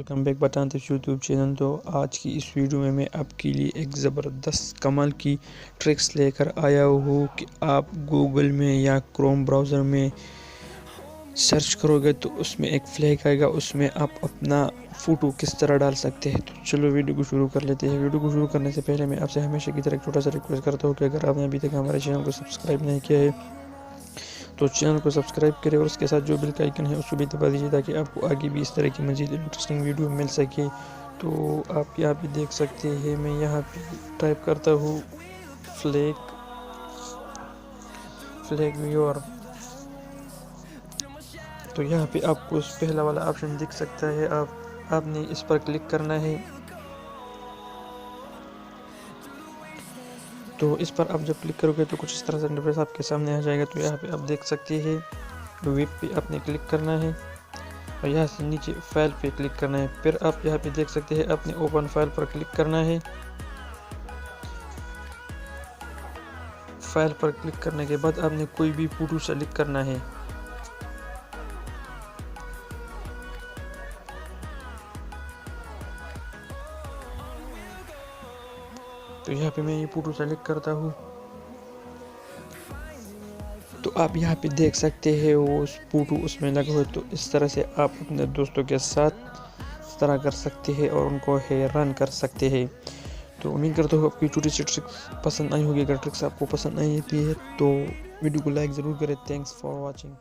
Welcome back बताते YouTube channel. तो आज की इस वीडियो में मैं आपके लिए एक ज़बरदस्त कमाल की ट्रिक्स लेकर आया हूँ कि आप गूगल में या क्रोम ब्राउज़र में सर्च करोगे तो उसमें एक फ्लैग आएगा, उसमें आप अपना फ़ोटो किस तरह डाल सकते हैं। तो चलो वीडियो को शुरू कर लेते हैं। वीडियो को शुरू करने से पहले मैं आपसे हमेशा की तरह एक छोटा सा रिक्वेस्ट करता हूँ कि अगर आपने अभी तक हमारे चैनल को सब्सक्राइब नहीं किया है तो चैनल को सब्सक्राइब करें और उसके साथ जो बेल का आइकन है उसको भी दबा दीजिए ताकि आपको आगे भी इस तरह की मज़ीद इंटरेस्टिंग वीडियो मिल सके। तो आप यहाँ पे देख सकते हैं, मैं यहाँ पे टाइप करता हूँ फ्लैग व्यूअर। तो यहाँ पे आपको पहला वाला ऑप्शन दिख सकता है, आपने इस पर क्लिक करना है। तो इस पर आप जब क्लिक करोगे तो कुछ इस तरह से इंटरफेस आपके सामने आ जाएगा। तो यहाँ पे आप देख सकते हैं वेब पे आपने क्लिक करना है और यहाँ से नीचे फाइल पे क्लिक करना है। फिर आप यहाँ पे देख सकते हैं आपने ओपन फाइल पर क्लिक करना है। फाइल पर क्लिक करने के बाद आपने कोई भी फोटो सेलेक्ट करना है। तो यहाँ पे मैं ये फोटो सेलेक्ट करता हूँ। तो आप यहाँ पे देख सकते हैं वो फोटो उसमें लगा हुआ है। तो इस तरह से आप अपने दोस्तों के साथ इस तरह कर सकते हैं और उनको हैरान कर सकते हैं। तो उम्मीद करता हूँ आपकी छोटी सी ट्रिक्स पसंद आई होगी। अगर ट्रिक्स आपको पसंद आई थी है तो वीडियो को लाइक ज़रूर करें। Thanks for watching.